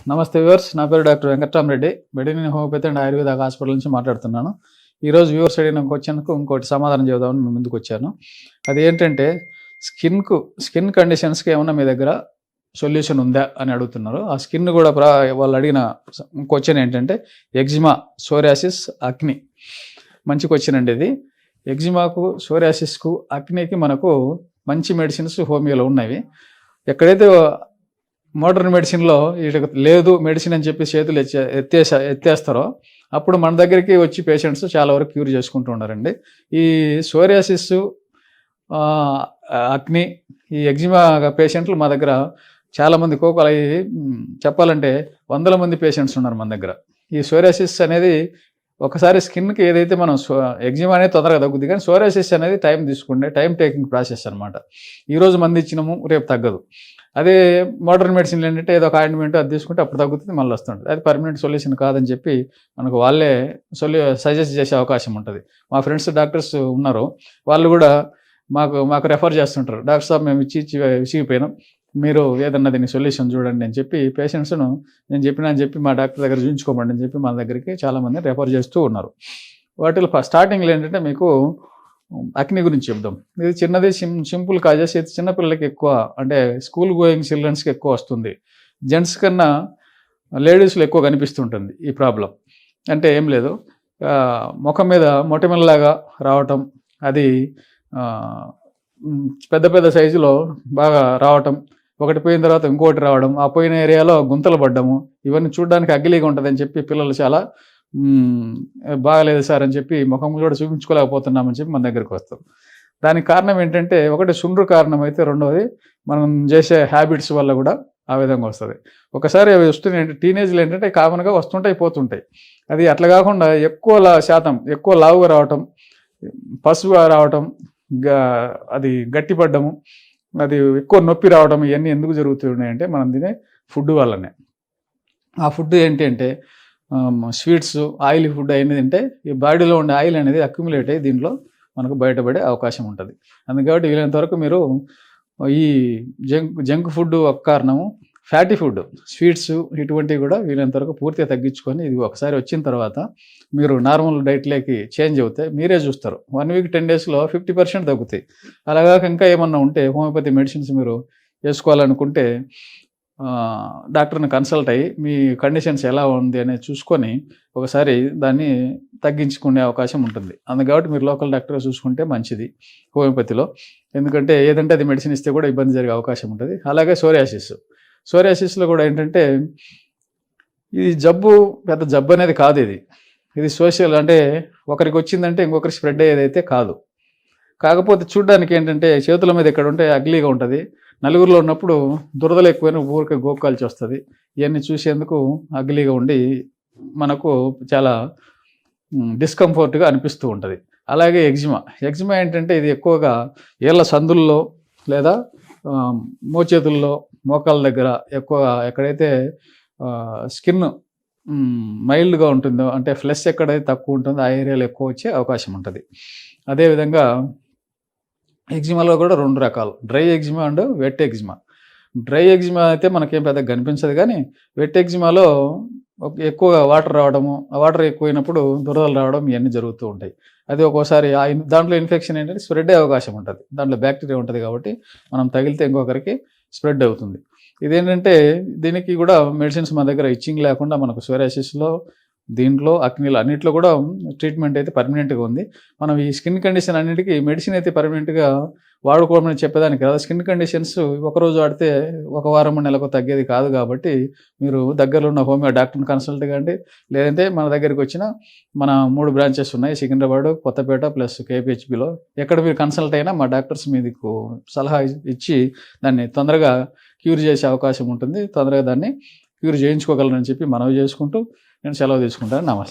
నమస్తే వ్యూవర్స్, నా పేరు doctor Venkatramareddy, medicine homeopathy and Ayurveda hospital నుంచి మాట్లాడుతున్నాను. ఈరోజు వ్యూవర్స్ అడిగిన క్వశ్చన్కు ఇంకోటి సమాధానం చెబుదామని మీ ముందుకు వచ్చాను. అది ఏంటంటే స్కిన్ కండిషన్స్కి ఏమన్నా మీ దగ్గర సొల్యూషన్ ఉందా అని అడుగుతున్నారు. ఆ స్కిన్ కూడా వాళ్ళు అడిగిన క్వశ్చన్ ఏంటంటే ఎగ్జిమా, సోరియాసిస్, అక్ని. మంచి క్వశ్చన్ అండి ఇది. ఎగ్జిమాకు, సోరియాసిస్కు, అక్నీకి మనకు మంచి మెడిసిన్స్ హోమియోలో ఉన్నవి. ఎక్కడైతే మోడర్న్ మెడిసిన్లో వీటికి లేదు మెడిసిన్ అని చెప్పి చేతులు ఎత్తేస్తారో అప్పుడు మన దగ్గరికి వచ్చి పేషెంట్స్ చాలా వరకు క్యూర్ చేసుకుంటూ ఉన్నారండి. ఈ సోరియాసిస్, అక్ని, ఈ ఎగ్జిమా పేషెంట్లు మా దగ్గర చాలామంది కోకలు చెప్పాలంటే 100 మంది పేషెంట్స్ ఉన్నారు మన దగ్గర. ఈ సోరియాసిస్ అనేది ఒకసారి స్కిన్కి ఏదైతే మనం ఎగ్జిమా అనేది తొందరగా తగ్గుద్ది, కానీ సోరియాసిస్ అనేది టైం తీసుకుంటే టైం టేకింగ్ ప్రాసెస్ అనమాట. ఈరోజు మంది ఇచ్చినాము రేపు తగ్గదు. అదే మోడర్న్ మెడిసిన్లు ఏంటంటే ఏదో ఒక ఆయింట్మెంట్ అది తీసుకుంటే అప్పుడు తగ్గుతుంది, మళ్ళీ వస్తుంటుంది. అది పర్మనెంట్ సొల్యూషన్ కాదని చెప్పి మనకు వాళ్ళే సజెస్ట్ చేసే అవకాశం ఉంటుంది. మా ఫ్రెండ్స్ డాక్టర్స్ ఉన్నారు, వాళ్ళు కూడా మాకు రెఫర్ చేస్తుంటారు. డాక్టర్ సాబ్ మేము ఇచ్చి విసిగిపోయినాం, మీరు ఏదన్నా దీన్ని సొల్యూషన్ చూడండి అని చెప్పి పేషెంట్స్ను నేను చెప్పినా అని చెప్పి మా డాక్టర్ దగ్గర చూపించుకోమండి అని చెప్పి మన దగ్గరికి చాలామంది రెఫర్ చేస్తూ ఉన్నారు. వాటిలో స్టార్టింగ్లో ఏంటంటే మీకు అక్ని గురించి చెప్దాం. ఇది చిన్నది, సింపుల్ కాజెస్. ఇది చిన్నపిల్లలకి ఎక్కువ, అంటే స్కూల్ గోయింగ్ చిల్డ్రన్స్కి ఎక్కువ వస్తుంది. జెంట్స్ కన్నా లేడీస్లో ఎక్కువ కనిపిస్తుంటుంది ఈ ప్రాబ్లం. అంటే ఏం లేదు, ముఖం మీద మొటిమల్లాగా రావటం, అది పెద్ద పెద్ద సైజులో బాగా రావటం, ఒకటి పోయిన తర్వాత ఇంకోటి రావడం, ఆ పోయిన ఏరియాలో గుంతలు పడ్డము, ఇవన్నీ చూడడానికి అగ్లీగా ఉంటుందని చెప్పి పిల్లలు చాలా బాగలేదు సార్ అని చెప్పి ముఖం కూడా చూపించుకోలేకపోతున్నామని చెప్పి మన దగ్గరికి వస్తారు. దానికి కారణం ఏంటంటే ఒకటి శుండ్రు కారణం అయితే, రెండవది మనం చేసే హ్యాబిట్స్ వల్ల కూడా ఆ విధంగా వస్తుంది. ఒకసారి అవి వస్తున్నాయి, టీనేజ్లు ఏంటంటే కామన్గా వస్తుంటాయి పోతుంటాయి. అది అట్లా కాకుండా ఎక్కువ లావుగా రావటం, పసుపుగా రావటం, అది గట్టిపడ్డము, అది ఎక్కువ నొప్పి రావడం, ఇవన్నీ ఎందుకు జరుగుతున్నాయంటే మనం తినే ఫుడ్ వల్లనే. ఆ ఫుడ్ ఏంటి అంటే స్వీట్స్, ఆయిల్ ఫుడ్ అనేది తింటే ఈ బాడీలో ఉండే ఆయిల్ అనేది అక్యుములేట్ అయ్యి దీంట్లో మనకు బయటపడే అవకాశం ఉంటుంది. అందుకని వీలైనంత వరకు మీరు ఈ జంక్ ఫుడ్ ఒక కారణము, ఫ్యాటీ ఫుడ్, స్వీట్స్ ఇటువంటివి కూడా వీలైనంత వరకు పూర్తిగా తగ్గించుకొని ఇది ఒకసారి వచ్చిన తర్వాత మీరు నార్మల్ డైట్లోకి చేంజ్ అవుతే మీరే చూస్తారు 1 వీక్ 10 డేస్లో 50% తగ్గుతాయి. అలాగా ఇంకా ఏమన్నా ఉంటే హోమియోపతి మెడిసిన్స్ మీరు వేసుకోవాలనుకుంటే డాక్టర్ని కన్సల్ట్ అయ్యి మీ కండిషన్స్ ఎలా ఉంది అనేది చూసుకొని ఒకసారి దాన్ని తగ్గించుకునే అవకాశం ఉంటుంది. అందుకని మీరు లోకల్ డాక్టర్గా చూసుకుంటే మంచిది హోమియోపతిలో. ఎందుకంటే ఏదంటే అది మెడిసిన్ ఇస్తే కూడా ఇబ్బంది జరిగే అవకాశం ఉంటుంది. అలాగే సోరియాసిస్లో కూడా ఏంటంటే ఇది పెద్ద జబ్బు అనేది కాదు. ఇది సోషల్, అంటే ఒకరికి వచ్చిందంటే ఇంకొకరికి స్ప్రెడ్ అయ్యేదైతే కాదు. కాకపోతే చూడడానికి ఏంటంటే చేతుల మీద ఎక్కడ ఉంటే అగ్లీగా ఉంటుంది. నలుగురిలో ఉన్నప్పుడు దురదలు ఎక్కువైనా ఊరికే గోకాల్చి వస్తుంది. ఇవన్నీ చూసేందుకు అగ్లీగా ఉండి మనకు చాలా డిస్కంఫర్ట్గా అనిపిస్తూ ఉంటుంది. అలాగే ఎగ్జిమా ఏంటంటే ఇది ఎక్కువగా ఏళ్ళ సందుల్లో లేదా మోచేతుల్లో, మోకాళ్ళ దగ్గర ఎక్కువ ఎక్కడైతే స్కిన్ మైల్డ్గా ఉంటుందో, అంటే ఫ్లెష్ ఎక్కడైతే తక్కువ ఉంటుందో ఆ ఏరియాలో ఎక్కువ వచ్చే అవకాశం ఉంటుంది. అదేవిధంగా ఎగ్జిమాలో కూడా 2 రకాలు, dry eczema and wet eczema. Dry eczema అయితే మనకేం పెద్దగా కనిపించదు, కానీ వెట్ ఎగ్జిమాలో ఎక్కువగా వాటర్ రావడము, ఆ వాటర్ ఎక్కువైనప్పుడు దురదలు రావడం, ఇవన్నీ జరుగుతూ ఉంటాయి. అది ఒక్కోసారి దాంట్లో ఇన్ఫెక్షన్ ఏంటంటే స్ప్రెడ్ అయ్యే అవకాశం ఉంటుంది. దాంట్లో బ్యాక్టీరియా ఉంటుంది కాబట్టి మనం తగిలితే ఇంకొకరికి స్ప్రెడ్ అవుతుంది. ఇదేంటంటే దీనికి కూడా మెడిసిన్స్ మన దగ్గర ఇచ్చింగ్ లేకుండా మనకు సోరియాసిస్లో, దీంట్లో, అక్నీలో అన్నింటిలో కూడా ట్రీట్మెంట్ అయితే పర్మనెంట్గా ఉంది. మనం ఈ స్కిన్ కండిషన్ అన్నిటికీ మెడిసిన్ అయితే పర్మనెంట్గా వాడుకోవడం చెప్పేదానికి కదా. స్కిన్ కండిషన్స్ ఒకరోజు వాడితే 1 వారం నెలకు తగ్గేది కాదు. కాబట్టి మీరు దగ్గరలో ఉన్న హోమియో డాక్టర్ని కన్సల్ట్ కాండి, లేదంటే మన దగ్గరికి వచ్చిన మన 3 బ్రాంచెస్ ఉన్నాయి, సికింద్రాబాద్, కొత్తపేట ప్లస్ కేపీహెచ్బిలో. ఎక్కడ మీరు కన్సల్ట్ అయినా మా డాక్టర్స్ మీకు సలహా ఇచ్చి దాన్ని తొందరగా క్యూర్ చేసే అవకాశం ఉంటుంది. తొందరగా దాన్ని క్యూర్ చేయించుకోగలరని చెప్పి మనవి చేసుకుంటూ నేను సెలవు తీసుకుంటాను. నమస్తే.